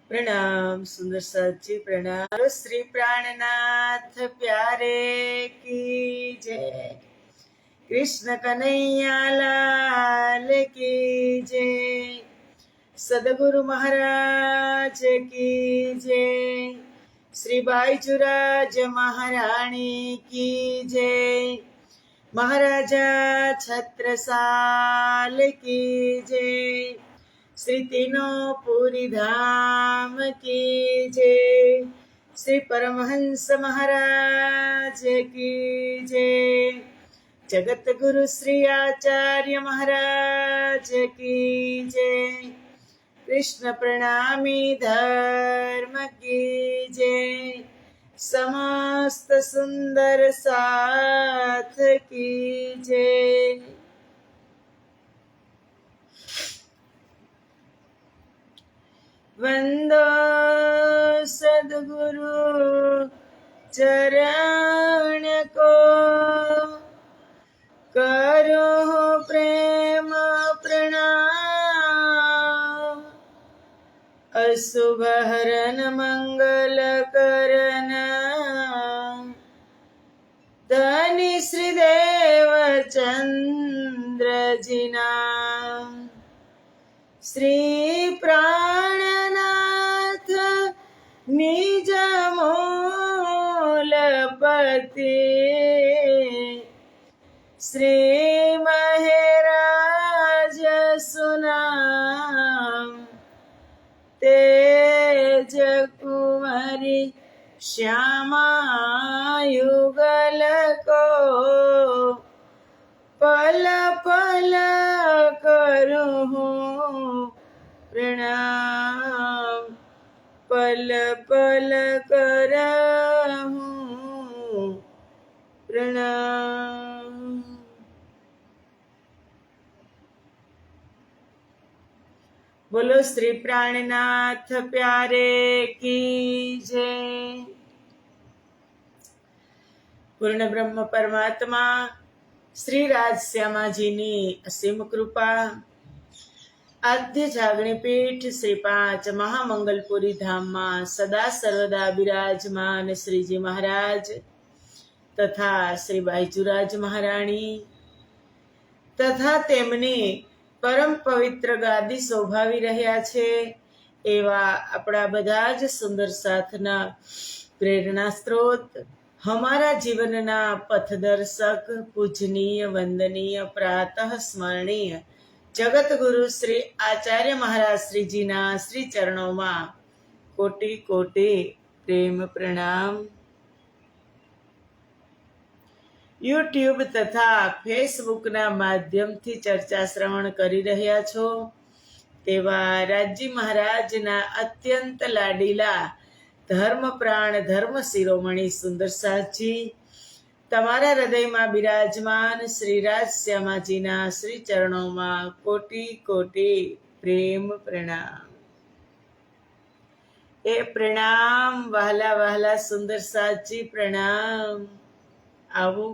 प्रणाम सुंदर साथ जी, प्रणाम। श्री प्राणनाथ प्यारे की जय। कृष्ण कन्हैया लाल की जय। सदगुरु महाराज की जय। श्री बाईचुराज महारानी की जय। महाराजा छत्रसाल की जय। श्री तीनों पूरी धाम की जय। श्री परमहंस महाराज की जय। जगत गुरु श्री आचार्य महाराज की जय। कृष्ण प्रणामी धर्म की जय। समस्त सुंदर साथ की जय। वंदो सद्गुरु चरण को, करो प्रेम प्रणाम। अशुभ हरन मंगल करन, धनी श्रीदेव चंद्र जिना। श्री प्राणनाथ निज मूलपति, श्री महराज सुनाम। तेज कुंवरी श्यामा युगल को, पल पल करूँ प्रणाम। पल पल करहूँ प्रणाम। बोलो श्री प्राणनाथ प्यारे की जय। पूर्ण ब्रह्म परमात्मा श्री राजश्यामा जी नी असीम कृपा, आद्य जागणी पीठ श्री 5 महामंगलपुरी धाम में सदा सर्वदा विराजमान श्रीजी महाराज तथा श्री बाईचुराज महाराणी तथा तेमनी परम पवित्र गादी शोभावी रह्या छे एवा अपना बधा ज सुंदर साथना प्रेरणा स्त्रोत, हमारा जीवनना पथदर्शक, पूजनीय, वंदनीय, प्रातः स्मरणीय जगत गुरु श्री आचार्य महाराज श्रीजी ना श्री चरणों में कोटि कोटि प्रेम प्रणाम। यूट्यूब तथा फेसबुक ना माध्यम थी चर्चा श्रवण करी रह्या छो तेवा राजी महाराज ना अत्यंत लाडीला धर्म प्राण धर्म शिरोमणि सुंदर साथजी, तमारा हृदय में विराजमान श्री राजश्यामाजी ना श्री चरणों में कोटि कोटि प्रेम प्रणाम। ए प्रणाम वहला वहला सुंदर साथजी, प्रणाम। आवो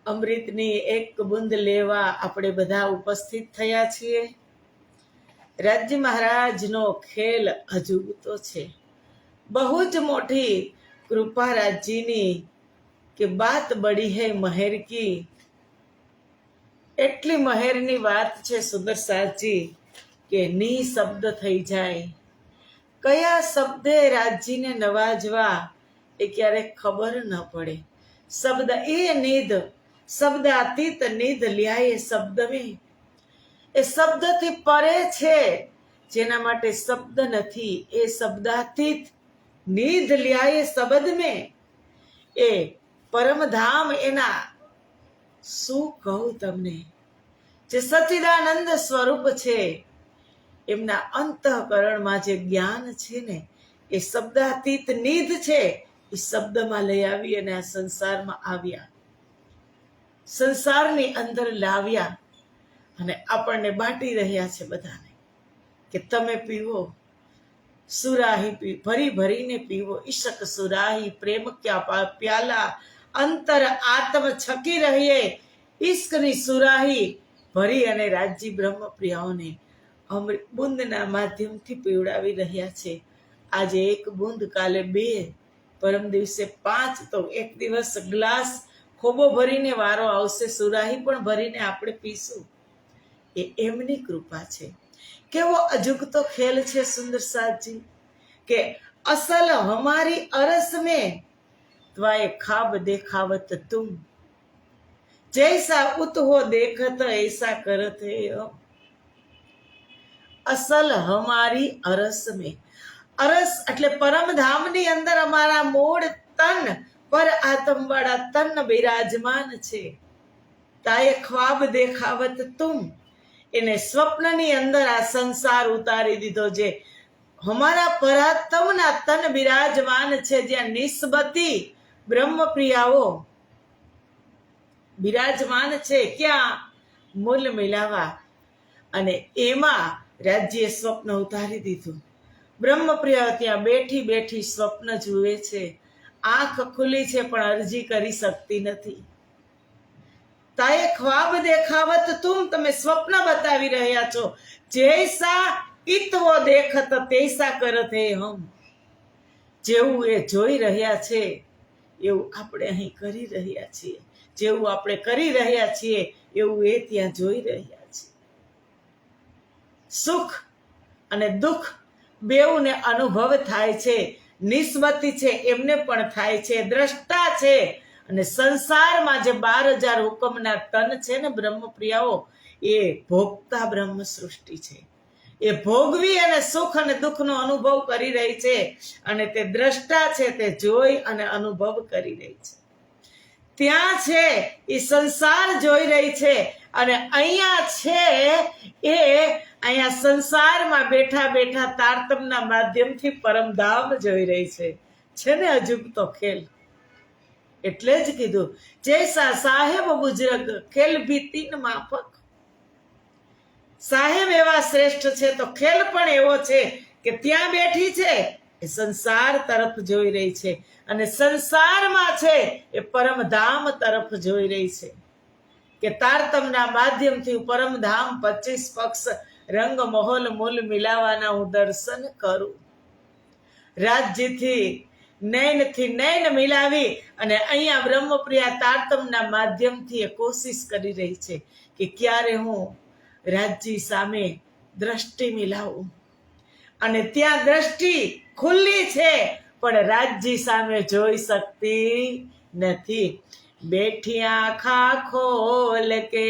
अमृतनी एक बूंद लेवा આપણે બધા ઉપસ્થિત થયા છીએ। राज्य महाराज नो खेल अजूबतो छे। बहुत मोटी कृपा राज्य नी के बात बड़ी है महर की। एटली महरनी बात छे सुंदर साथजी के नी शब्द थई जाए। कया शब्दे राज्य ने नवाजवा ए क्यारे खबर न पड़े। शब्द ए निध शब्दातीत निध ल्याए शब्द में, ए शब्द थी परे छे जेना माटे शब्द नथी। ए शब्दातीत निध ल्याए शब्द में, ए परम धाम एना शू कहूं तमने। जे सच्चिदानंद स्वरूप छे एमना अंतःकरण में जे ज्ञान छे ने ए शब्दातीत निध छे। ए शब्द में लई आवी अने आ संसार में आव्या, संसारनी अंदर लाव्या अने आपणने बाटी रह्या छे बधाने के तमे पीवो सुराही पी, भरी भरीने पीवो। इशक सुराही प्रेम क्या प्याला, अंतर आत्म छकी रहिए। इश्कनी सुराही भरी अने राज्य ब्रह्म प्रियाओने બૂંદના માધ્યમથી પીવડાવી રહ્યા છે. આજે 1 બૂંદ, કાલે 2, પરમ દિવસે 5, તો એક દિવસ ગ્લાસ ખોબો ભરીને વારો આવશે, સુરાહી પણ ભરીને આપણે પીશું. એ એમની કૃપા છે. કેવો અજુગતો ખેલ છે સુંદર સાથજી કે અસલ હમારી અરસ में त्वाए खाब देखावत तुम, जैसा उत हो देखत ऐसा करत है हम. અસલ હમારી અરસ में, અરસ એટલે પરમધામની અંદર અમારા મૂળ તન પર આત્મવાળા તન બિરાજમાન છે. તાએ ખ્વાબ દેખાવત તુમ, એને સ્વપ્નની અંદર આ સંસાર ઉતારી દીધો. જે હમારા પરાત્મના તન બિરાજમાન છે, જ્યાં નિસ્બતી બ્રહ્મપ્રિયાઓ બિરાજમાન છે, ક્યાં મૂલ મિલાવા, અને એમાં રાજ્ય સ્વપ્ન ઉતારી દીધું. બ્રહ્મપ્રિયા ત્યાં બેઠી બેઠી સ્વપ્ન જુએ છે. આંખ ખુલી છે પણ અરજી કરી શકતી નથી. તાએ ખ્વાબ દેખાવત તુમ, તમે સ્વપ્ન બતાવી રહ્યા છો. જૈસા ઇતવો દેખત તૈસા કરત હે હમ, જેવું એ જોઈ રહ્યા છે એવું આપણે અહીં કરી રહ્યા છીએ. જેવું આપણે કરી રહ્યા છીએ એવું એ ત્યાં જોઈ રહ્યા છે. સુખ અને દુઃખ બેઉને અનુભવ થાય છે. નિસ્બતી છે એમને પણ થાય છે. દ્રષ્ટા છે. અને સંસારમાં જે 12,000 હુકમના તન છે ને બ્રહ્મપ્રિયાઓ, એ ભોગતા બ્રહ્મ સૃષ્ટિ છે. એ ભોગવી અને સુખ અને દુઃખનો અનુભવ કરી રહી છે. અને તે દ્રષ્ટા છે, તે જોઈ અને અનુભવ કરી રહી છે. ત્યાં છે એ સંસાર જોઈ રહી છે, અને અહીંયા છે એ અહીંયા સંસારમાં બેઠા બેઠા તારતમના માધ્યમથી પરમધામ જોઈ રહી છે. છે ને અજુગતો ખેલ. એટલે જ કીધું જૈસા સાહેબ બુજરગ ખેલ ભી 3 માફક. સાહેબ એવા શ્રેષ્ઠ છે તો ખેલ પણ એવો છે કે ત્યાં બેઠી છે એ સંસાર તરફ જોઈ રહી છે, અને સંસારમાં છે એ પરમધામ તરફ જોઈ રહી છે. કે તારતમના માધ્યમથી પરમધામ 25 પક્ષ રંગ મહોલ મૂલ મિલાવાના હું દર્શન કરું. રાજ્યથી નયનથી નયન મિલાવી અને અહીંયા બ્રહ્મપ્રિયા તારતમના માધ્યમથી એ કોશિશ કરી રહી છે કે ક્યારે હું રાજ્ય સામે દ્રષ્ટિ મિલાવું. અને ત્યાં દ્રષ્ટિ ખુલ્લી છે પણ રાજ્ય સામે જોઈ શકતી નથી. બેઠી આંખા ખોલ કે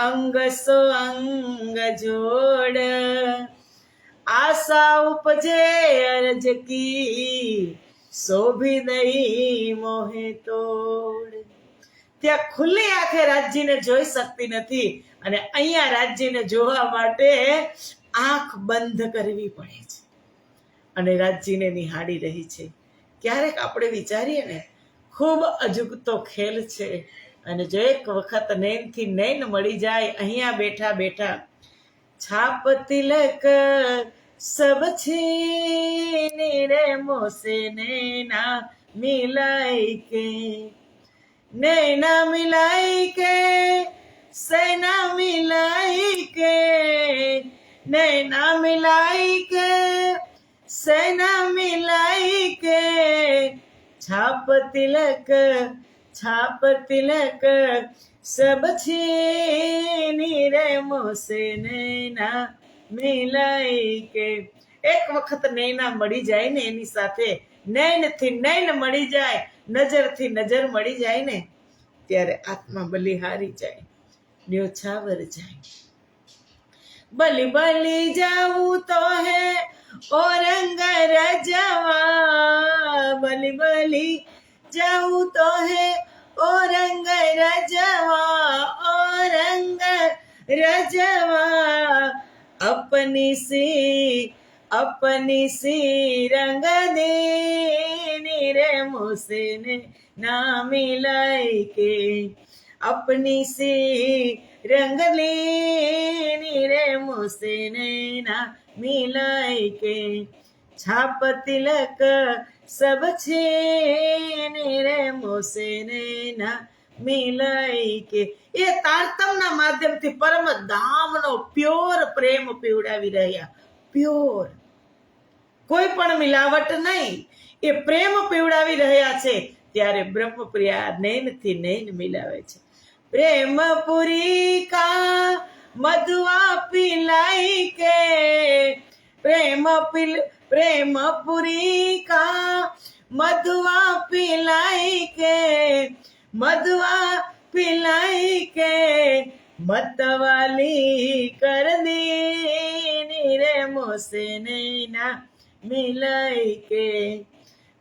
અંગ સો અંગ જોડ, આશા ઉપજે અરજ કી શોભી નહીં મોહે તોડ. ત્યાં ખુલ્લી આંખે રાજ્યને જોઈ શકતી નથી, અને અહીંયા રાજ્યને જોવા માટે આંખ બંધ કરવી પડે છે અને રાજ્યને નિહાળી રહી છે. ક્યારેક આપણે વિચારીએ ને, ખૂબ અજુગતો ખેલ છે. અને જો એક વખત નૈનથી નૈન મળી જાય અહીંયા બેઠા બેઠા, છાપ તિલક સબ છીને રે મોસે નૈના મિલાઈ કે, નૈના મિલાઈ કે સૈના મિલાઈ કે, નૈના મિલાઈ કે સૈના મિલાઈ કે, છાપ તિલક સબ છીની રે મોસે નૈના મિલાઈ કે. એક વખત નૈના મળી જાય ને, એની સાથે નૈનથી નૈન મળી જાય, નજરથી નજર મળી જાય ને, ત્યારે આત્મા બલિહારી જાય, ન્યોછાવર જાય. બલી બલી જાવું તો હે ઓ રંગ રજવા, બલી બલી જાવું તો હે ઓ રંગ રજવા, ઓ રંગ રજવા, अपनी सी रंग देनी रे मुझसे ने ना मिलाई के, अपनी सी रंग लेनी रे मुझसे ने ना मिलाई के, छाप तिलक सब छेने रे मुझसे ने ना મિલાઈ કે. એ તારતમના માધ્યમથી પરમ ધામનો પ્યોર પ્રેમ પીવડાવી રહ્યા. પ્યોર, કોઈ પણ મિલાવટ નહીં, એ પ્રેમ પીવડાવી રહ્યા છે. ત્યારે બ્રહ્મપ્રિયા નૈનથી નૈન મિલાવે છે. પ્રેમપુરી કા મધુઆ પિલાઈ કે, પ્રેમપુરી કા મધુઆ પિલાઈ કે, મધુઆ પિલાઈ કે, मतवाली कर दी रे मोसे नैना मिलाई के,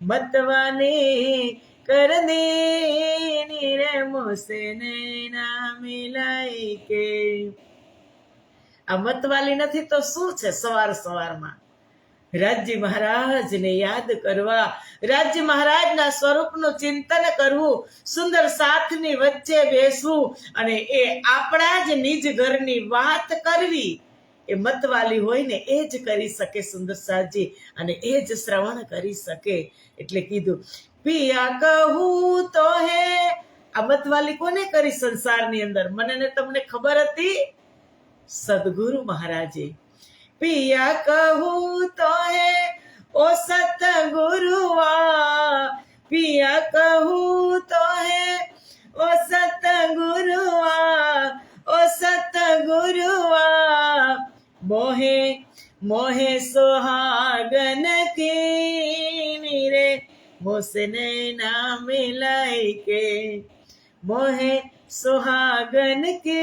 मतवाली कर दी रे मोसे नैना मिलाई के. આ મતવાલી નથી તો શું છે? સવાર સવારમાં રાજજી મહારાજને યાદ કરવા, રાજજી મહારાજના સ્વરૂપનું ચિંતન કરવું, સુંદર સાથની વચ્ચે બેસવું અને એ આપણા જ નિજ ઘરની વાત કરવી. એ મતવાલી હોય ને એ જ કરી શકે સુંદર સાથજી, અને એ જ શ્રવણ કરી શકે. એટલે કીધું પિયા કહું તો હે. આ મતવાલી કોને કરી સંસારની અંદર? મને ને તમને ખબર હતી? સદગુરુ મહારાજે. पिया कहूँ तो है ओ सतगुरुआ, पिया कहूँ तो है ओ सतगुरुआ, ओ सतगुरुआ, मोहे मोहे सुहागन की रे मोसे नैना मिलाई के, मोहे सुहागन की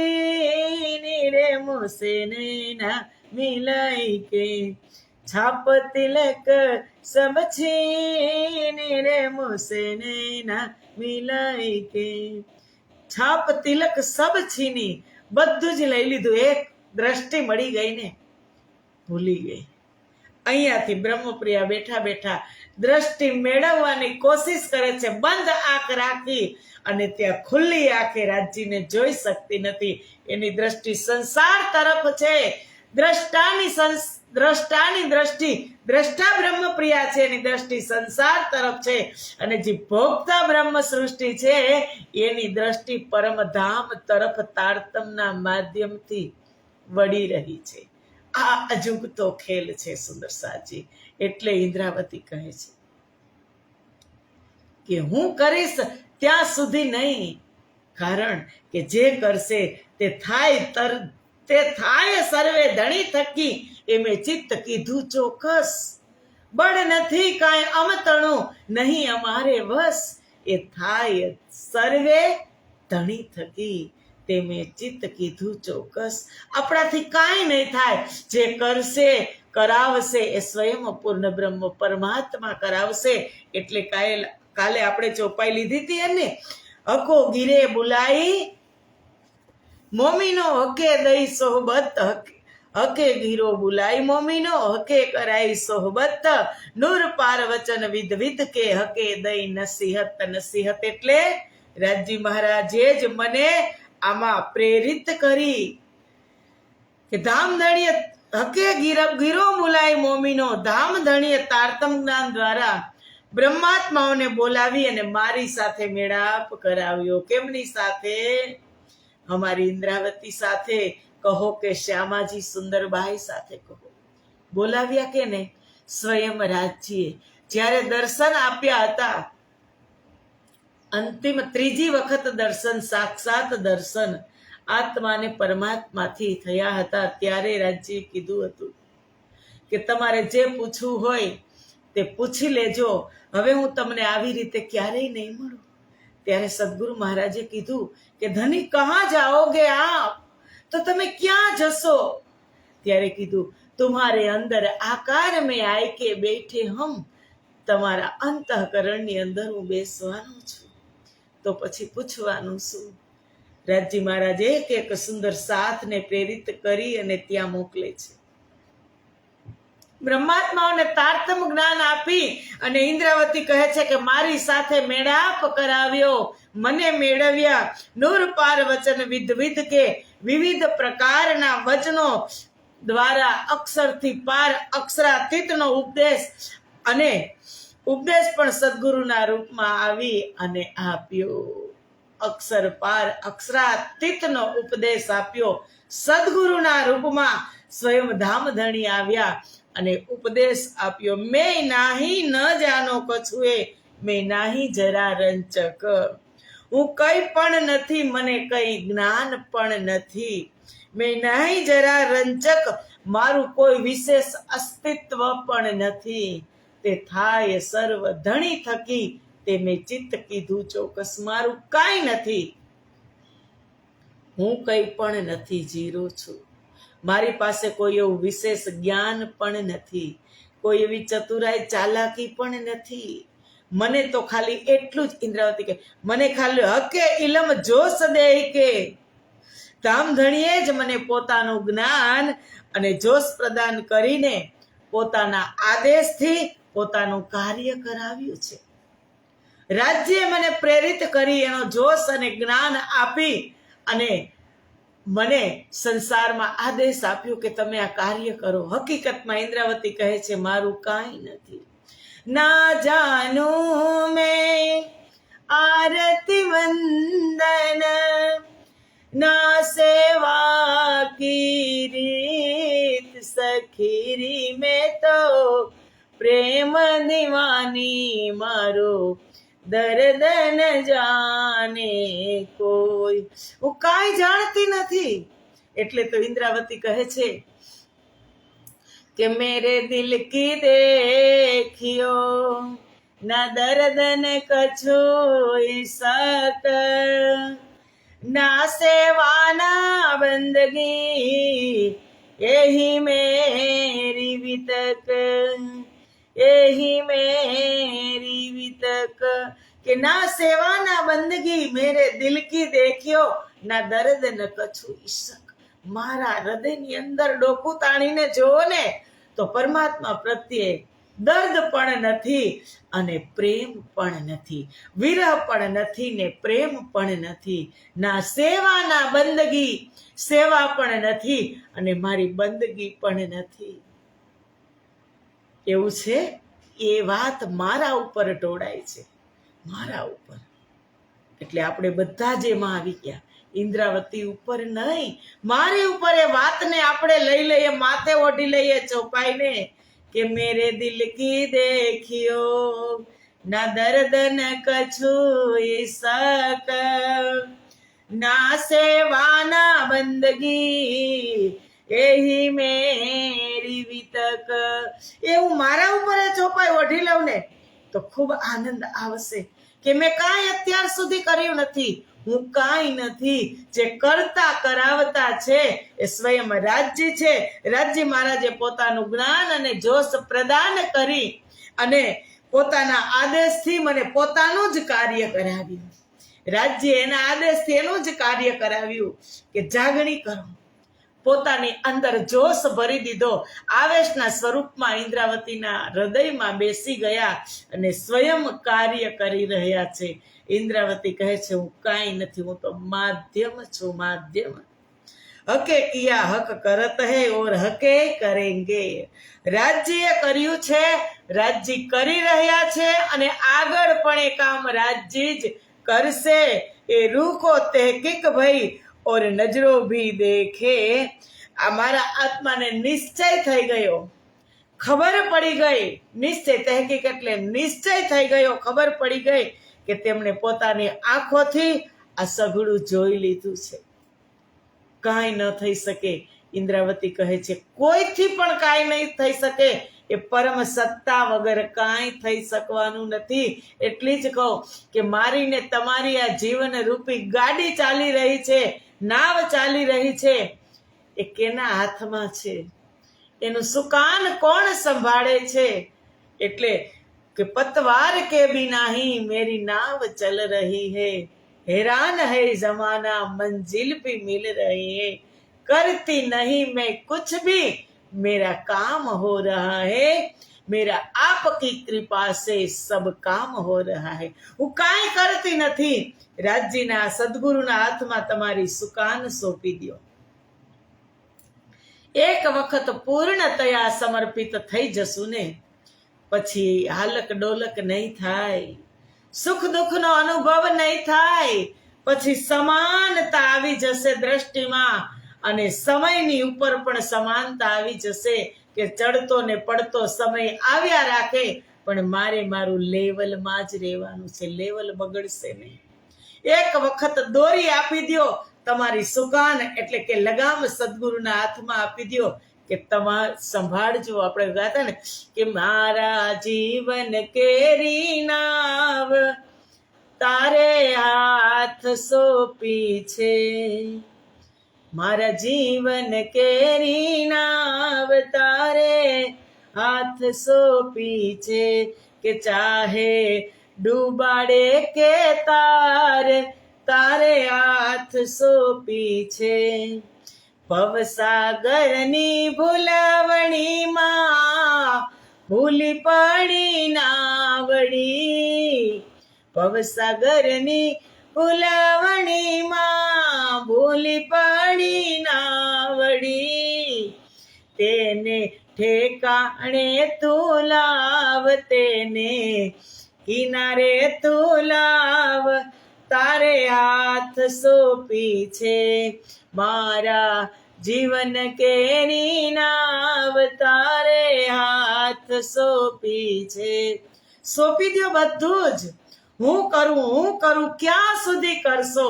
रे मोसे नैना मिलाई के, छाप तिलक सब छीन रे मुझसे नैना मिलाई के. છાપ તિલક સબ છીની, બધું જ લઈ લીધું. એક દ્રષ્ટિ મળી ગઈ ને ભૂલી ગઈ. અહીંયાથી બ્રહ્મપ્રિયા બેઠા બેઠા દ્રષ્ટિ મેળવવાની કોશિશ કરે છે, બંધ આંખ રાખી, અને ત્યાં ખુલ્લી આંખે રાજજીને જોઈ શકતી નથી. એની દ્રષ્ટિ સંસાર તરફ છે. દ્રષ્ટાની દ્રષ્ટિ, દ્રષ્ટા બ્રહ્મપ્રિયા છે, એની દ્રષ્ટિ સંસાર તરફ છે, અને જે ભોગતા બ્રહ્મ સૃષ્ટિ છે એની દ્રષ્ટિ પરમધામ તરફ તારતમના માધ્યમથી વળી રહી છે. આ અજુગતો ખેલ છે સુંદર સાજી. એટલે ઇન્દ્રાવતી કહે છે કે હું કરીશ ત્યાં સુધી નહીં, કારણ કે જે કરશે તે થાય સર્વે ધણી થકી, એ મેં ચિત્ત કીધું ચોક્કસ. બળ નથી કાંઈ અમતણું, નહીં અમારે વસ, એ થાય સર્વે ધણી થકી, તે મેં ચિત્ત કીધું ચોક્કસ. આપણાથી કાંઈ નહીં થાય. જે કરશે કરાવશે એ સ્વયં પૂર્ણ બ્રહ્મ પરમાત્મા કરાવશે. એટલે કાલે આપણે ચોપાઈ લીધી હતી એને, હકો ગીરે બુલાઈ મોમીનો હકે દઈ સોહબત, હકે ગીરો બુલાઈ મોમીનો હકે કરાઈ સોહબત, નૂર પાર વચન વિધ વિધ કે હકે દઈ નસીહત. નસીહત એટલે રાજજી મહારાજે જ મને આમાં પ્રેરિત કરી કે ધામધણીય હકે ગીરો બુલાઈ મોમીનો, ધામધણીય તારતમ જ્ઞાન દ્વારા બ્રહ્માત્માઓને બોલાવી અને મારી સાથે મેળાપ કરાવ્યો. કેમની સાથે? અમારી ઇન્દ્રાવતી સાથે કહો કે શ્યામાજી સુંદરબાઈ સાથે કહો. બોલાવ્યા કે ને સ્વયં રાજજીએ જ્યારે દર્શન આપ્યા હતા, અંતિમ ત્રીજી વખત દર્શન, સાક્ષાત દર્શન આત્માને પરમાત્માથી થયા હતા, ત્યારે રાજજીએ કીધું હતું કે તમારે જે પૂછવું હોય તે પૂછી લેજો, હવે હું તમને આવી રીતે ક્યારેય નહીં મળું. ત્યારે સદગુરુ મહારાજે કીધું કે ધની કહા જાઓગે આપ, તો તમે ક્યાં જશો? ત્યારે કીધું તુમ્હારે અંદર આકાર મેં આય કે બેઠે હમ, તમારા અંતઃકરણની અંદર હું બેસવાનો છું. તો પછી પૂછવાનું શું? રાજજી મહારાજે એક સુંદર સાથને પ્રેરિત કરી અને ત્યાં મોકલે છે. બ્રહ્માત્માઓને તારતમ જ્ઞાન આપી અને ઇન્દ્રાવતી કહે છે કે મારી સાથે મેળાપ કરાવ્યો, મને મેળવ્યા. નૂર પાર વચન વિધ વિધ કે, વિવિધ પ્રકારના વચનો દ્વારા અક્ષરથી પાર અક્ષરાતીતનો ઉપદેશ, અને ઉપદેશ પણ સદગુરુના રૂપમાં આવી અને આપ્યો. અક્ષર પાર અક્ષરાતીતનો ઉપદેશ આપ્યો. સદગુરુના રૂપમાં સ્વયં ધામધણી આવ્યા અને ઉપદેશ આપ્યો. મેં નાહી ન જાનો કછુએ, મેં નાહી જરા રંચક. હું કઈ પણ નથી, મને કઈ જ્ઞાન પણ નથી. મેં નાહી જરા રંચક, મારું કોઈ વિશેષ અસ્તિત્વ પણ નથી. તે થાય સર્વ ધણી થકી, તે મેં ચિત્ત કીધું ચોક્કસ. મારું કાંઈ નથી, હું કંઈ પણ નથી, જીરો છું. મારી પાસે કોઈ એવું વિશેષ જ્ઞાન પણ નથી, કોઈ એવી ચતુરાઈ ચાલાકી પણ નથી. મને તો ખાલી એટલું જ, ઇન્દ્રાવતી કહે, મને ખાલી હકે ઇલમ જોશ દેહ કે. ધામધણીએ જ મને પોતાનું જ્ઞાન અને જોશ પ્રદાન કરીને પોતાના આદેશથી પોતાનું કાર્ય કરાવ્યું છે. રાજ્યે મને પ્રેરિત કરી, એનો જોશ અને જ્ઞાન આપી અને મને સંસારમાં આદેશ આપ્યો કે તમે આ કાર્ય કરો. હકીકતમાં ઇન્દ્રાવતી કહે છે, મારું કાંઈ નથી. ના જાનું મેં આરતી વંદન, ના સેવા કી રીત સખીરી. મેં તો પ્રેમ દીવાની, મારો દર્દ ન જાને કોઈ. હું કાંઈ જાણતી નથી. એટલે તો ઇન્દ્રાવતી કહે છે કે મેરે દિલ કી દેખિયો, ના દર્દ ન કછુ સક, ના સેવા ના બંદગી, यही मेरी वितक, यही मेरी वितक. कि ना सेवा ना बंदगी, मेरे दिल की देखियो, ના દર્દ ન કછું ઈશક. મારા હૃદયની અંદર ડોકું તાણીને જોવો ને તો પરમાત્મા પ્રત્યે દર્દ પણ નથી અને પ્રેમ પણ નથી, વિરહ પણ નથી ને પ્રેમ પણ નથી. ના સેવા ના બંદગી, સેવા પણ નથી અને મારી બંદગી પણ નથી. એવું છે, એ વાત મારા ઉપર ઢોળાય છે, મારા ઉપર. એટલે આપણે બધા જ એમાં આવી ગયા. ઇન્દ્રાવતી ઉપર નહીં, મારી ઉપર એ વાતને આપણે લઈ લઈએ, માથે ઓઢી લઈએ ચોપાઈને કે મેરે દિલ કી દેખિયો, ના દર્દ ન કછું સક, ના સેવા ના બંદગી, એહી મેરી વિતક. એવું મારા ઉપર ચોપાઈ ઓઢી લઉં ને તો ખૂબ આનંદ આવશે કે મેં કાંઈ અત્યાર સુધી કર્યું નથી, હું કાંઈ નથી. જે કરતા કરાવતા છે એ સ્વયં રાજ્ય છે. રાજ્ય મહારાજે પોતાનું જ્ઞાન અને જોશ પ્રદાન કરી અને પોતાના આદેશથી મને પોતાનું જ કાર્ય કરાવ્યું. રાજ્ય એના આદેશથી એનું જ કાર્ય કરાવ્યું કે જાગણી કરો. પોતાની અંદર જોશ ભરી દીધો. આવેશના સ્વરૂપમાં ઇન્દ્રાવતીના હૃદયમાં બેસી ગયા અને સ્વયં કાર્ય કરી રહ્યા છે. ઇન્દ્રાવતી કહે છે, હું કાંઈ નથી, હું તો માધ્યમ છું, માધ્યમ. હકે કિયા હક કરત હૈ ઓર હકે કરેંગે. રાજ્યએ કર્યું છે, રાજ્ય કરી રહ્યા છે અને આગળ પણ એ કામ રાજ્ય જ કરશે. એ રૂહ કો તહકીક ભઈ ઓર નજરો ભી દેખે. આ મારા આત્માને નિશ્ચય થઈ ગયો, ખબર પડી ગઈ. નિશ્ચય, તહકીક એટલે નિશ્ચય થઈ ગયો, ખબર પડી ગઈ કે તેમણે પોતાની આંખોથી આ સઘળું જોઈ લીધું છે. કાંઈ ન થઈ શકે. ઇન્દ્રાવતી કહે છે, કોઈથી પણ કાંઈ નહીં થઈ શકે. એ પરમ સત્તા વગર કાંઈ થઈ શકવાનું નથી. એટલી જ કહું કે મારીને તમારી આ જીવન રૂપી ગાડી ચાલી રહી છે, નાવ ચાલી રહી છે, એ કેના હાથમાં છે? એનું સુકાન કોણ સંભાળે છે? એટલે કે પતવાર કે બિના હી મેરી નાવ ચલ રહી હૈ, हैरान है जमाना मंजिल भी मिल रही है, करती नहीं मैं कुछ भी मेरा काम हो रहा है, मेरा आपकी कृपा से सब काम हो रहा है. હું કાંઈ કરતી નથી, રાજ્યના સદગુરુના હાથમાં તમારી સુકાન સોંપી દો. એક વખત પૂર્ણતયા સમર્પિત થઈ જશું ને પછી હાલક ડોલક નહીં થાય, સુખ દુઃખનો અનુભવ નહીં થાય, પછી સમાનતા આવી જશે દ્રષ્ટિમાં, અને સમયની ઉપર પણ સમાનતા આવી જશે કે ચડતો ને પડતો સમય આવ્યા રાખે, પણ મારે મારું લેવલમાં જ રહેવાનું છે, લેવલ બગડશે નહીં. એક વખત દોરી આપી દો, તમારી સુકાન એટલે કે લગામ સદગુરુના હાથમાં આપી દો કે તમારે સંભાળજો. આપણે ગાતા ને કે મારા જીવન કેરી નાવ તારે હાથ સોંપી છે, મારા જીવન કેરી નાવ તારે હાથ સોંપી છે, કે ચાહે ડૂબાડે કે તારે હાથ સોંપી છે. ભવસાગરની ભૂલાવણીમાં ભૂલી પડી નાવડી, ભવસાગરની ભૂલાવણીમાં ભૂલી પડી નાવડી, તેને ઠેકાણે તું લાવ, તેને કિનારે તું લાવ, તારે હાથ સોંપી છે, મારા જીવન કેરી નાવ તારે હાથ સોંપી છે. સોંપી દો બધું જ, હું કરું, ક્યાં સુધી કરશો?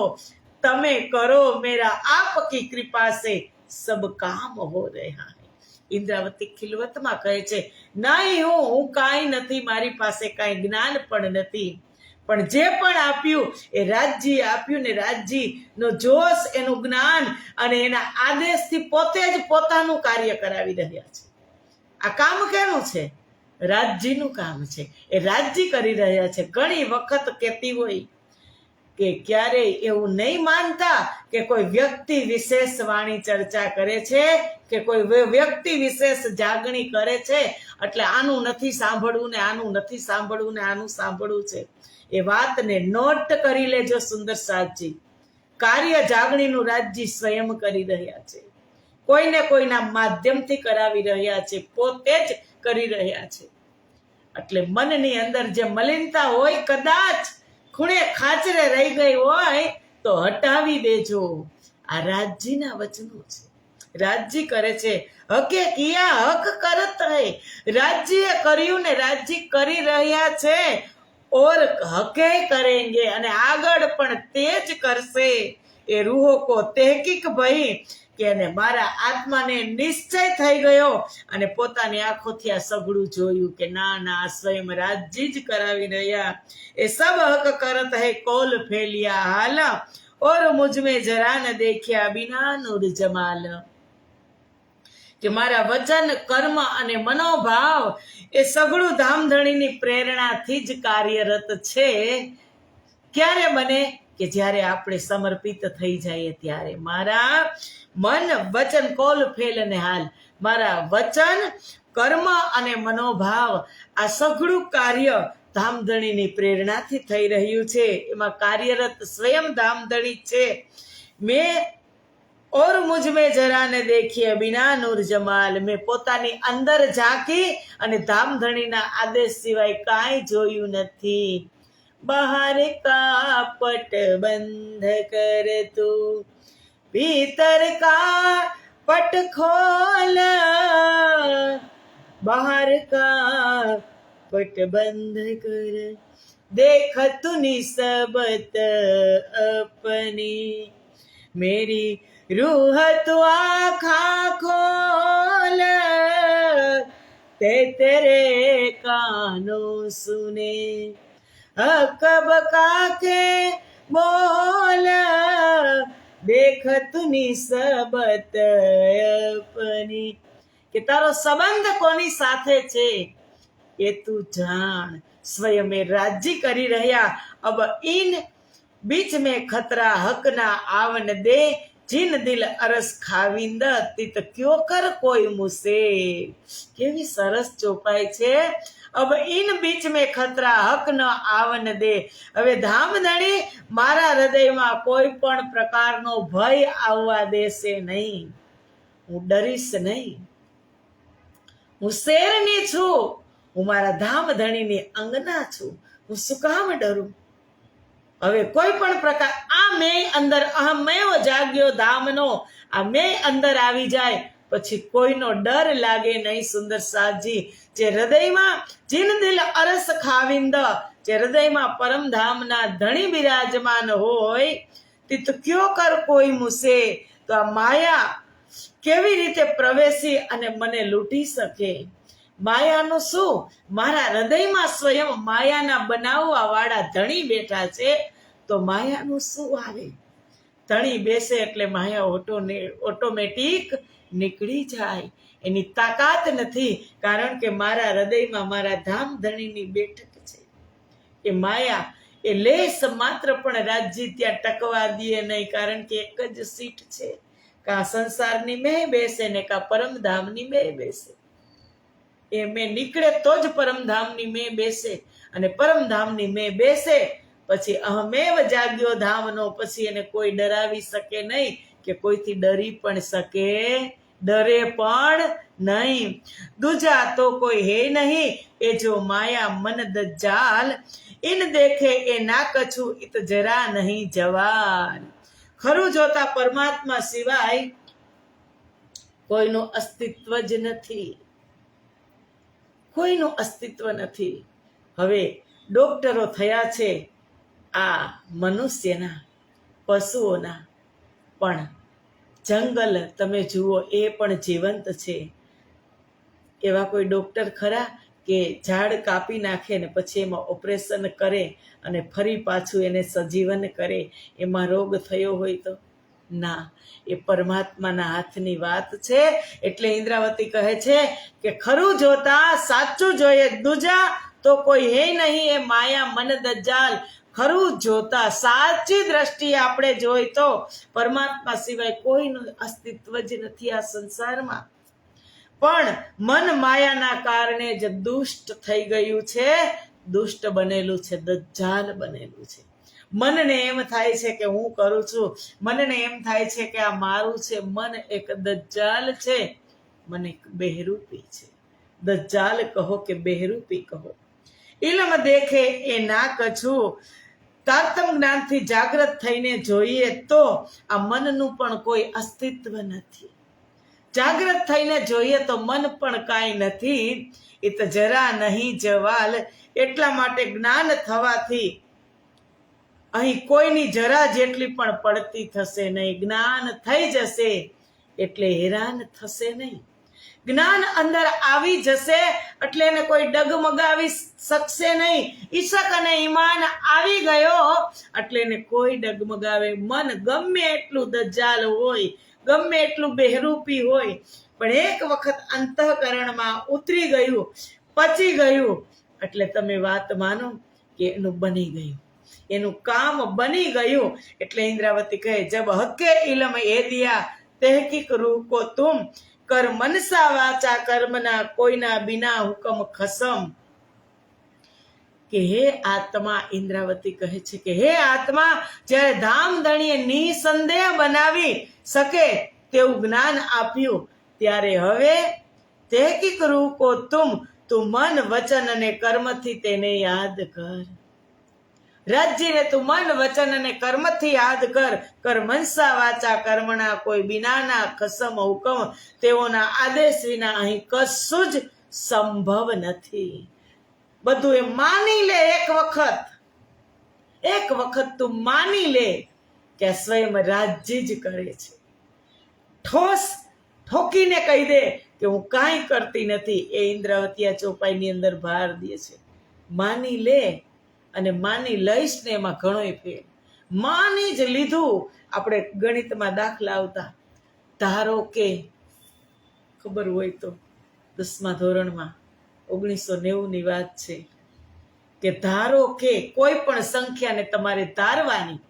તમે કરો, મેરા આપકી કૃપા સે સબ કામ હો રહ્યા હૈ. ઇન્દ્રાવતી ખિલવતમાં કહે છે, નહીં હું કાંઈ નથી, મારી પાસે કાંઈ જ્ઞાન પણ નથી, પણ જે પણ આપ્યું એ રાજજી આપ્યું ને રાજજીનો જોશ, એનું જ્ઞાન અને એના આદેશથી પોતે જ પોતાનું કાર્ય કરાવી રહ્યા છે. આ કામ કેનું છે? રાજજીનું કામ છે, એ રાજજી કરી રહ્યા છે. ઘણી વખત કહેતી હોય કે ક્યારેય એવું નહીં માનતા કે કોઈ વ્યક્તિ વિશેષ વાણી ચર્ચા કરે છે કે કોઈ વ્યક્તિ વિશેષ જાગણી કરે છે એટલે આનું નથી સાંભળવું ને આનું નથી સાંભળવું ને આનું સાંભળવું છે. એ વાતને નોટ કરી લેજો સુંદર સાહેબજી. કાર્ય જાગણીનું રાજજી સ્વયં કરી રહ્યા છે, કોઈને કોઈના માધ્યમથી કરાવી રહ્યા છે, પોતે જ કરી રહ્યા છે. એટલે મનની અંદર જે મલિનતા હોય, કદાચ ખૂણે ખાચરે રહી ગઈ હોય તો હટાવી દેજો. આ રાજજીના વચનો છે, રાજજી કરે છે. હકે કિયા હક કરત હૈ, રાજજીએ કર્યું ને રાજજી કરી રહ્યા છે, ઓર હકે કરેંગે, અને આગળ પણ તે જ કરશે. એ રૂહો કો તહેકીક ભાઈ કે અને મારા આત્માને નિશ્ચય થઈ ગયો અને પોતાની આંખોથી આ સગળું જોયું કે ના ના સ્વયં રાજજી જ કરાવી રહ્યા. એ સબ હક કરત હૈ કોલ ફેલિયા હાલ, ઓર મુझ में જરા ન દેખ્યા બિના નૂર જમાલ. કે મારા વચન, કર્મ અને મનોભાવ એ સગળું ધામધણીની પ્રેરણાથી જ કાર્યરત છે. ક્યારે બને? કે જ્યારે આપણે સમર્પિત થઈ જઈએ ત્યારે. મારા મન, વચન, કોલ, ફેલ અને હાલ, મારા વચન, કર્મ અને મનોભાવ આ સઘળું કાર્ય ધામધણીની પ્રેરણાથી થઈ રહ્યું છે. એમાં કાર્યરત સ્વયં ધામધણી છે. મેં ઓર મુझ में જરા ને દેખીએ બિના નૂર જમાલ, મેં પોતાની અંદર ઝાંકી અને ધામધણીના આદેશ સિવાય કાંઈ જોયું નથી. બહાર કા પટ બંધ કર તું, ભીતર કા પટ ખોલ, બહાર કા પટ બંધ કર, દેખ તું નિસબત अपनी, मेरी रूह तू आँखा खोल, ते तेरे कानों सुने, कब काके बोल, देख તું નિસબત अपनी. કે તારો સંબંધ કોની સાથે છે એ તું જાણ. સ્વયં રાજ્ય કરી રહ્યા. અબ ઇન बीच में खतरा हक ना आवन दे, जिन दिल अरस खाविंद तित क्यों कर कोई मुसे. કેવી સરસ ચોપાઈ છે. अब इन बीच में खतरा हक न आवन दे. હવે ધામધણી મારા હૃદયમાં કોઈ પણ પ્રકારનો ભય આવવા દેશે નહીં. હું ડરીશ નહીં. હું શેરની છું, હું મારા ધામધણીની અંગના છું. હું શું કામ ડરું? હવે કોઈ પણ પ્રકાર આ મેં અંદર અહમેવ જાગ્યો ધામનો આ મેં અંદર આવી જાય પછી કોઈનો ડર લાગે નહીં. સુંદર સાજી જે હૃદયમાં જીન દિલ અરસ ખાવિંદ, જે હૃદયમાં પરમધામના ધણી બિરાજમાન હોય તે તો ક્યો કર કોઈ મુસે, તો આ માયા કેવી રીતે પ્રવેશી અને મને લૂંટી શકે. માયાનું શું? મારા હૃદયમાં સ્વયં માયાના બનાવવા વાળા ધણી બેઠા છે, તો માયાનું શું આવે? ધણી બેસે એટલે માયા ઓટોમેટિક નીકળી જાય. એની તાકાત નથી, કારણ કે મારા હૃદયમાં મારા ધામ ધણીની બેઠક છે. એ માયા એ લેસ માત્ર પણ રાજ્ય ત્યાં ટકવા દે નહીં, કારણ કે એક જ સીટ છે, કા સંસારની મેં બેસે ને કા પરમધામની મેં બેસે. એ મેં નીકળે તો જ પરમધામની મેં બેસે, અને પરમધામની મેં બેસે પછી અહમેવ જાગ્યો ધામનો, પછી એને કોઈ ડરાવી શકે નહીં કે કોઈથી ડરી પણ શકે, ડરે પણ નહીં. દૂજા તો કોઈ હે નહીં એ જો માયા મન દજ્જાલ, ઇન દેખે એ ના કછું ઇત જરા નહીં જવાન. ખરું જોતા પરમાત્મા સિવાય કોઈનું અસ્તિત્વ જ નથી, કોઈનું અસ્તિત્વ નથી. હવે ડોક્ટરો થયા છે આ મનુષ્યના, પશુઓના, પણ જંગલ તમે જુઓ એ પણ જીવંત છે. એવા કોઈ ડોક્ટર ખરા કે ઝાડ કાપી નાખે ને પછી એમાં ઓપરેશન કરે અને ફરી પાછું એને સજીવન કરે? એમાં રોગ થયો હોય તો? ના, એ પરમાત્માના હાથની વાત છે. એટલે ઇન્દ્રાવતી કહે છે કે ખરું જોતા સાચું જોઈએ, દૂજા તો કોઈ હે નહીં એ માયા મન દજ્જાલ. ખરું જોતા સાચી દ્રષ્ટિએ આપણે જોઈ તો પરમાત્મા સિવાય કોઈનું અસ્તિત્વ જ નથી આ સંસારમાં. પણ મન માયાના કારણે જ દુષ્ટ થઈ ગયું છે, દુષ્ટ બનેલું છે, દજ્જાલ બનેલું છે. મનને એમ થાય છે કે હું કરું છું, મનને એમ થાય છે કે આ મારું છે. મન એક દજ્જાલ છે, મન એક બહેરૂપી છે. દજ્જાલ કહો કે બહેરૂપી કહો, ઇલમ દેખે એ ના કછું. તારતમ જ્ઞાનથી જાગૃત થઈને જોઈએ તો આ મનનું પણ કોઈ અસ્તિત્વ નથી. જાગૃત થઈને જોઈએ તો મન પણ કાંઈ નથી. એ તો જરા નહીં જવાલ. એટલા માટે જ્ઞાન થવાથી અહીં કોઈની જરા જેટલી પણ પડતી થશે નહીં. જ્ઞાન થઈ જશે એટલે હેરાન થશે નહીં. જ્ઞાન અંદર આવી જશે એટલે એને કોઈ ડગમગાવી શકશે નહીં. ઈશક અને ઈમાન આવી ગયો એટલે એને કોઈ ડગમગાવે. મન ગમે એટલું દજ્જાલ હોય, ગમે એટલું બહેરૂપી હોય, પણ એક વખત અંતઃકરણમાં ઉતરી ગયું, પચી ગયું, એટલે તમે વાત માનો કે એનું બની ગયું, એનું કામ બની ગયું. એટલે ઇન્દ્રાવતી કહે જબ હકે ઇલમ એ દિયા તહેકીક રૂહ કો તુમ કર મનસા વાચા કર્મના કોઈના બિના હુકમ ખસમ. કે હે આત્મા, ઇન્દ્રાવતી કહે છે કે હે આત્મા, જ્યારે ધામધણીએ નિસંદેહ બનાવી શકે તેવું જ્ઞાન આપ્યું, ત્યારે હવે તહેકીક રૂહ કો તું મન વચન અને કર્મથી તેને યાદ કર. રાજ્યને તું મન વચન અને કર્મથી યાદ કર. કર મનસા વાચા કર્મણા કોઈ બિનાના ખસમ હુકમ. તેઓના આદેશ વિના અહીં કશું જ સંભવ નથી. બધું એ માની લે એક વખત તું માની લે કે સ્વયં રાજ્ય જ કરે છે. ઠોકીને કહી દે કે હું કાંઈ કરતી નથી. એ ઇન્દ્રાવતી ચોપાઈની અંદર ભાર દે છે. માની લે અને માની લઈશ ને એમાં ઘણોય ફેર. માની જ લીધું. આપણે ગણિતમાં દાખલા આવતા, ધારો કે ખબર હોય તો 10મા ધોરણમાં 1990ની વાત છે કે ધારો કે કોઈ પણ સંખ્યાને તમારે ધારવાની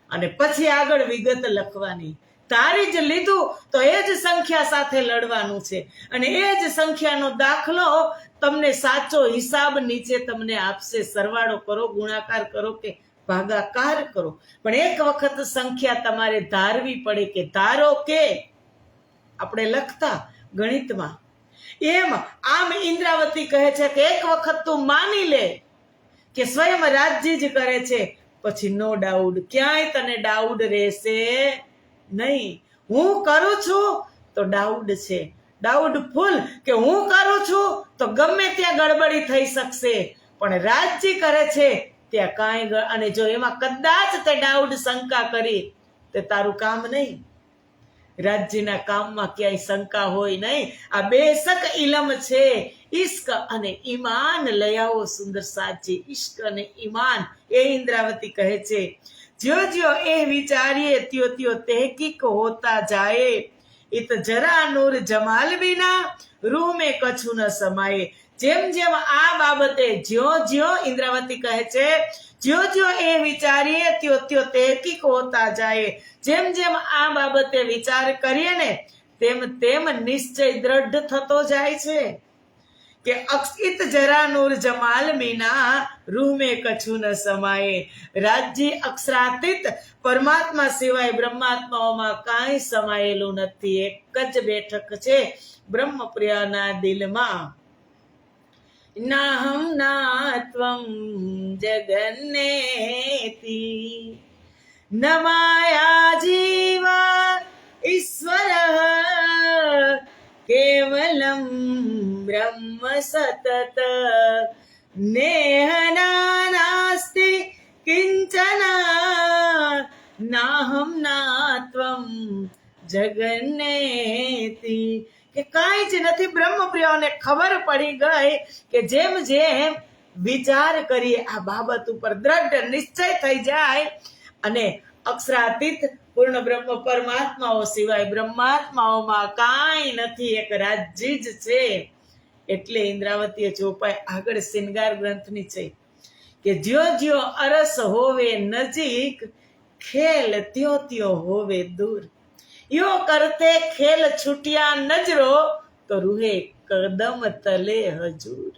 અને પછી આગળ વિગત લખવાની. ધારી જ લીધું તો એ જ સંખ્યા સાથે લડવાનું છે, અને એ જ સંખ્યાનો દાખલો તમને સાચો હિસાબ નીચે તમને આપશે. સરવાળો કરો, ગુણાકાર કરો કે ભાગાકાર કરો, પણ એક વખત સંખ્યા તમારે ધારવી પડે કે ધારો કે આપણે લખતા ગણિતમાં એમ. આમ ઇન્દ્રાવતી કહે છે કે એક વખત તું માની લે કે સ્વયં રાજ્ય જ કરે છે, પછી નો ડાઉટ, ક્યાંય તને ડાઉટ રહેશે નહીં. હું કરું છું તો ડાઉટ છે, ડાઉટફુલ કે હું કરું છું તો ગમે ત્યાં ગડબડી થઈ શકશે, પણ રાજજી કરે છે ત્યાં કાંઈ અને જો એમાં કદાચ તે ડાઉટ શંકા કરી તે તારું કામ નહીં. રાજ્યના કામમાં ક્યાંય શંકા હોય નહીં. આ બેશક ઇલમ છે. ઈશ્ક અને ઈમાન લઈ આવો સુંદર સાજી. ઈશ્ક અને ઈમાન એ ઇન્દ્રાવતી કહે છે. જ્યો જ્યો એ વિચારીએ ત્યો ત્યો તહેકીક હોતા જાય. ઇત જરા નૂર જમાલ બિના રૂહ મેં કછું ન સમાયે. જેમ જેમ આ બાબતે જ્યો જ્યો ઇન્દ્રાવતી કહે છે, જ્યો જ્યો એ વિચારીએ ત્યો ત્યો તહેકીક હોતા જાય. જેમ જેમ આ બાબતે વિચાર કરીએ ને તેમ તેમ નિશ્ચય દ્રઢ થતો જાય છે કે અક્ષિત જરા નૂર જમાલ મીના રૂહ મેં કછું ન સમાયે. રાજ્ય અક્ષરાતીત પરમાત્મા સિવાય બ્રહ્માત્માઓમાં કાંઈ સમાયેલું નથી. એક જ બેઠક છે બ્રહ્મપ્રિયાના દિલમાં. નાહમ ના ત્વમ જગન્નેતિ નમાયા જીવા ઈશ્વર કેવલમ બ્રહ્મ સતત નેહના નાસ્તિ કિંચન નાહમ ના ત્વમ જગન્નેતિ. કે કાંઈ જ નથી. બ્રહ્મપ્રિયોને ખબર પડી ગઈ કે જેમ જેમ વિચાર કરીએ આ બાબત ઉપર દ્રઢ નિશ્ચય થઈ જાય અને અક્ષરાતીત પૂર્ણ બ્રહ્મ પરમાત્માઓ સિવાય બ્રહ્માત્માઓમાં કાંઈ નથી, એક રાજ્ય જ છે. એટલે ઇન્દ્રાવતીએ ચોપાઈ આગળ શિંગાર ગ્રંથની છે કે જ્યો જ્યો અરસ હોવે નજીક ખેલ ત્યો ત્યો હોવે દૂર. યો કરતે ખેલ છૂટ્યા નજરો તો રૂહે કદમ તલે હજૂર.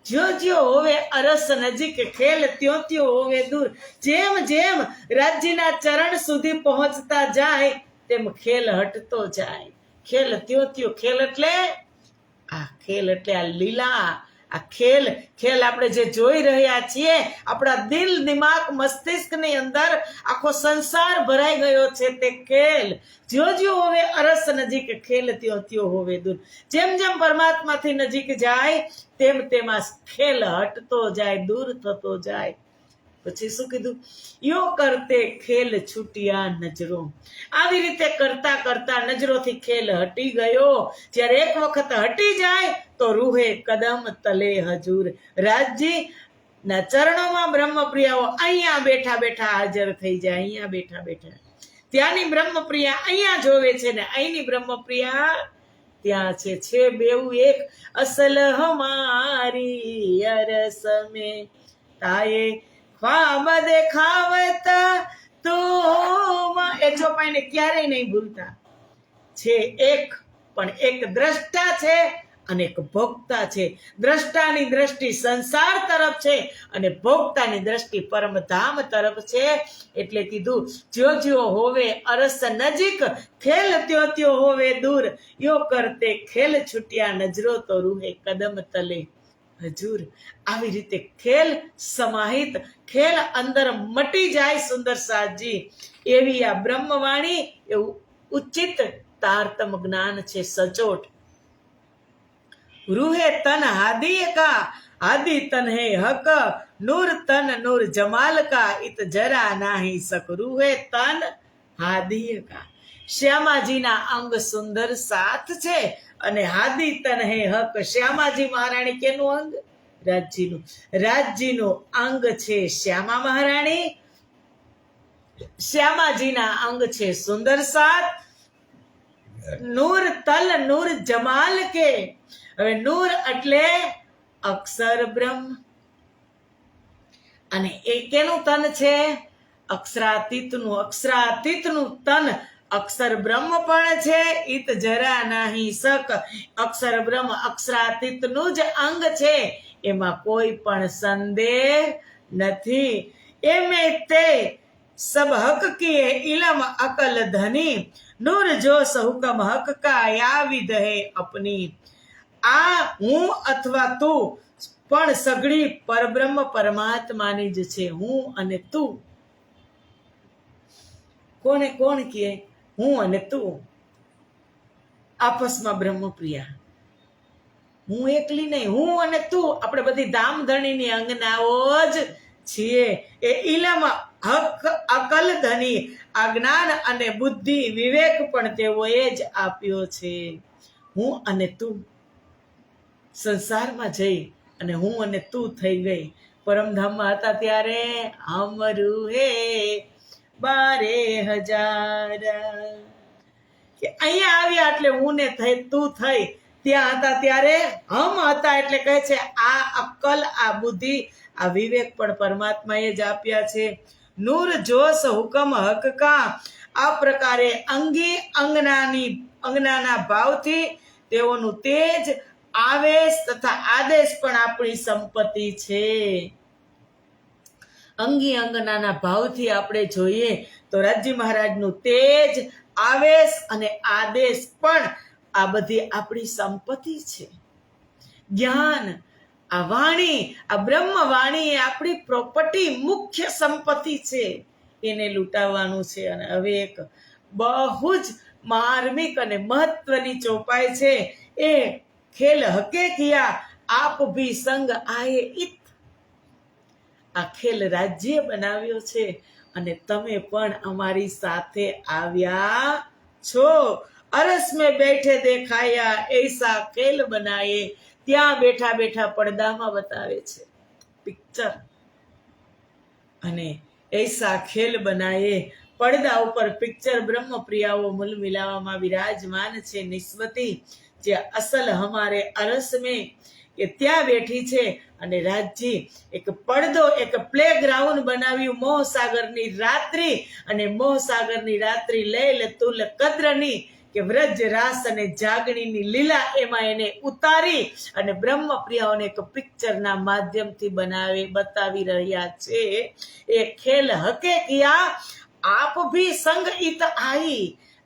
જ્યો જ્યો હોવે અરસ નજીક ખેલ ત્યો ત્યો હોવે દૂર. જેમ જેમ રાજ્યના ચરણ સુધી પહોંચતા જાય તેમ ખેલ હટતો જાય. ખેલ ત્યો ત્યો, ખેલ એટલે આ ખેલ એટલે આ લીલા, આ ખેલ ખેલ આપણે જે જોઈ રહ્યા છીએ આપણા દિલ દિમાગ મસ્તિષ્કની અંદર આખો સંસાર ભરાઈ ગયો છે તે ખેલ. જ્યો જ્યો હોવે અરસ નજીક ખેલ ત્યો ત્યો હોવે દૂર. જેમ જેમ પરમાત્માથી નજીક જાય તેમ તેમાં ખેલ હટતો જાય, દૂર થતો જાય. પછી શું કીધું? યો કરતે ખેલ છૂટ્યા નજરો. આવી રીતે કરતા કરતા નજરોથી ખેલ હટી ગયો. જ્યારે એક વખત હટી જાય તો રૂહે કદમ તલે હજૂર. રાજજી ના ચરણોમાં બ્રહ્મપ્રિયાઓ અહીંયા બેઠા બેઠા હાજર થઈ જાય. અહીંયા બેઠા બેઠા ત્યાંની બ્રહ્મપ્રિયા અહીંયા જોવે છે ને અહીંની બ્રહ્મપ્રિયા ત્યાં છે. છે બેવું એક. અસલ હમારી અરસ મેં તાયે ખ્વાબ દેખાવતા તો એ ચોપાઈને ક્યારેય નહીં ભૂલતા. છે એક, પણ એક દ્રષ્ટા છે અને એક ભોગતા છે. દ્રષ્ટાની દ્રષ્ટિ સંસાર તરફ છે અને ભોગતાની દ્રષ્ટિ પરમધામ તરફ છે. એટલે કીધું જ્યો જ્યો હોવે અરસ નજીક ખેલ ત્યો ત્યો હોવે દૂર. યો કરતે ખેલ છૂટ્યા નજરો તો રૂહે કદમ તલે હજૂર. આવી રીતે ખેલ સમાહિત, ખેલ અંદર મટી જાય સુંદર સાજી. એવી આ બ્રહ્મવાણી એવું ઉચિત તારતમ જ્ઞાન છે સચોટ. રૂહે તન હાદી કા હાદી તન હે હક નૂર તન નૂર જમાલ કા ઇત જરા નાહી સક. રૂહે તન હાદી કા શ્યામાજીના અંગ સુંદર સાથ છે અને હાદી તન હે હક. શ્યામાજી મહારાણી કેનું અંગ? રાજ્યનું. રાજ્યનું અંગ છે શ્યામા મહારાણી. શ્યામાજીના અંગ છે સુંદર સાથ. નૂર તલ નૂર જમાલ કે. હવે નૂર એટલે અક્ષર બ્રહ્મ અને એ કેનું તન છે? અક્ષરાતીતનું. અક્ષરાતીતનું તન અક્ષર બ્રહ્મ પણ છે. ઇત જરા નાહી સક. અક્ષર બ્રહ્મ અક્ષરાતીતનું જ અંગ છે, એમાં કોઈ પણ સંદેહ નથી. એમે તે સબ હક કિએ ઇલમ અકલ ધની નૂર જો સહુકમ હક કા યાવિદ હે અપની. આ હું અથવા તું પણ સઘળી પરબ્રહ્મ પરમાત્માની જ છે. હું અને તું. કોને કોણ કહે? હું અને તું. આપસમાં બ્રહ્મપ્રિયા. હું એકલી નહીં, હું અને તું. આપણે બધી ધામધણીની અંગનાઓ જ છીએ. એ ઇલમ હક અકલ ધની આ જ્ઞાન અને બુદ્ધિ વિવેક પણ તેઓએ જ આપ્યો છે. હું અને તું સંસારમાં જઈ અને હું અને તું થઈ ગઈ. પરમધામમાં હતા ત્યારે અમરું હે 12,000 કે અહીંયા આવ્યા એટલે હું ને થઈ તું થઈ. ત્યાં હતા ત્યારે હમ હતા એટલે કહે છે આ અક્કલ, આ બુદ્ધિ, આ વિવેક પણ પરમાત્માએ જ આપ્યા છે. નૂર જોશ હુકમ હક કા આ પ્રકારે અંગી અંગનાના ભાવથી તેઓનું તેજ, આવેશ તથા આદેશ પણ આપણી સંપત્તિ છે. અંગી અંગનાના ભાવથી આપણે જોઈએ તો રાજ્જી મહારાજનું તેજ, આવેશ અને આદેશ પણ આ બધી આપણી સંપત્તિ છે. જ્ઞાન, આ વાણી, આ બ્રહ્મ વાણી એ આપણી પ્રોપર્ટી, મુખ્ય સંપત્તિ છે. એને લૂંટાવવાનું છે. અને હવે એક બહુ જ માર્મિક અને મહત્વની ચોપાઈ છે. એ ખેલ હકે કિયા આપ ભી સંગ આયે ઇત. આ ખેલ રાજ્ય બનાવ્યો છે અને તમે પણ અમારી સાથે આવ્યા છો. અરસ મેં બેઠે દેખાયા એસા ખેલ બનાયે. ત્યાં બેઠા બેઠા પડદામાં બતાવે છે પિક્ચર. અને એસા ખેલ બનાયે, પડદા ઉપર પિક્ચર બ્રહ્મપ્રિયાઓ મૂલ મિલાવામાં વિરાજમાન છે. નિસ્વતી જે અસલ હમારે અરસ મેં કે ત્યાં બેઠી છે. અને રાજજી એક પડદો, એક પ્લે ગ્રાઉન્ડ બનાવ્યું મોહસાગરની રાત્રિ. અને મોહસાગરની રાત્રિ લૈલ તુલ કદ્રની કે વ્રજ રાસ અને જાગણીની લીલા એમાં એને ઉતારી અને બ્રહ્મપ્રિયાઓને એક પિક્ચરના માધ્યમથી બતાવી રહ્યા છે. એ ખેલ હકે કિયા આપ ભી સંગ ઈત આઈ.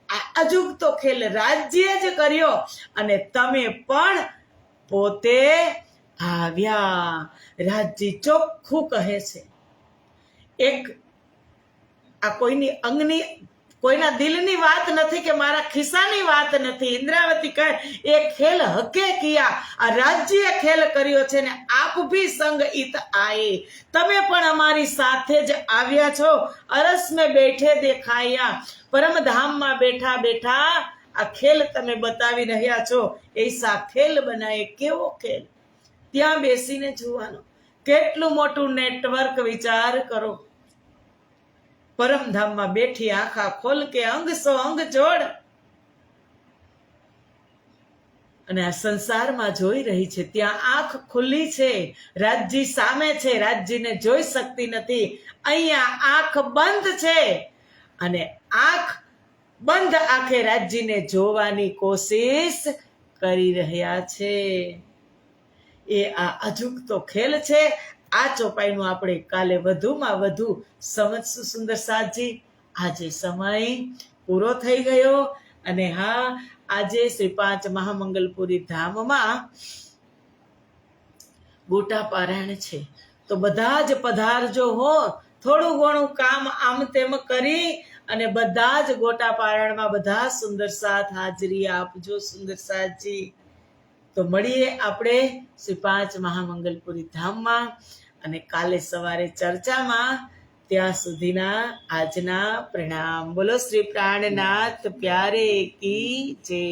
આ અજુગતો ખેલ રાજ્ય જ કર્યો અને તમે પણ પોતે આવ્યા. રાજજી ચોખ્ખું કહે છે. એક આ કોઈની અંગની, કોઈના દિલની વાત નથી કે મારા ખિસ્સાની વાત નથી. ઇન્દ્રાવતી કહે એ ખેલ હકે કિયા, આ રાજ્ય ખેલ કર્યો છે ને આપ ભી સંગ ઈત આયે. તમે પણ અમારી સાથે જ આવ્યા છો. અરસ મેં બેઠે દેખાયા, પરમધામમાં બેઠા બેઠા આ ખેલ તમે બતાવી રહ્યા છો. એસા ખેલ બનાય. કેવો ખેલ? ત્યાં બેસીને જોવાનો. કેટલું મોટું નેટવર્ક વિચાર કરો. પરમધામમાં બેઠી આંખા ખોલ કે અંગ સો અંગ જોડ. અને આ સંસારમાં જોઈ રહી છે. ત્યાં આંખ ખુલ્લી છે. રાજજી સામે છે. રાજજીને જોઈ શકતી નથી. અહીંયા આંખ બંધ છે અને આંખ બંધ આંખે રાજજીને જોવાની કોશિશ કરી રહ્યા છે. એ આ અજુગતો ખેલ છે. આ ચોપાઈનું આપણે કાલે વધુમાં વધુ સમજશું. સુંદર સાજી, આજે સમય પૂરો થઈ ગયો. અને હા, આજે શ્રી 5 મહામંગલપુરી ધામમાં ગોટા પારાયણ છે. તો બધા જ પધારજો હો. થોડું ઘણું કામ આમ તેમ કરી અને બધા જ ગોટા પારાયણમાં બધા સુંદર સાથ હાજરી આપજો. સુંદર સાજી, તો મળીએ આપણે શ્રી 5 મહામંગલપુરી ધામમાં અને કાલે સવારે ચર્ચામાં. ત્યાં સુધીના આજના પ્રણામ. બોલો શ્રી પ્રાણનાથ પ્યારે કી જય.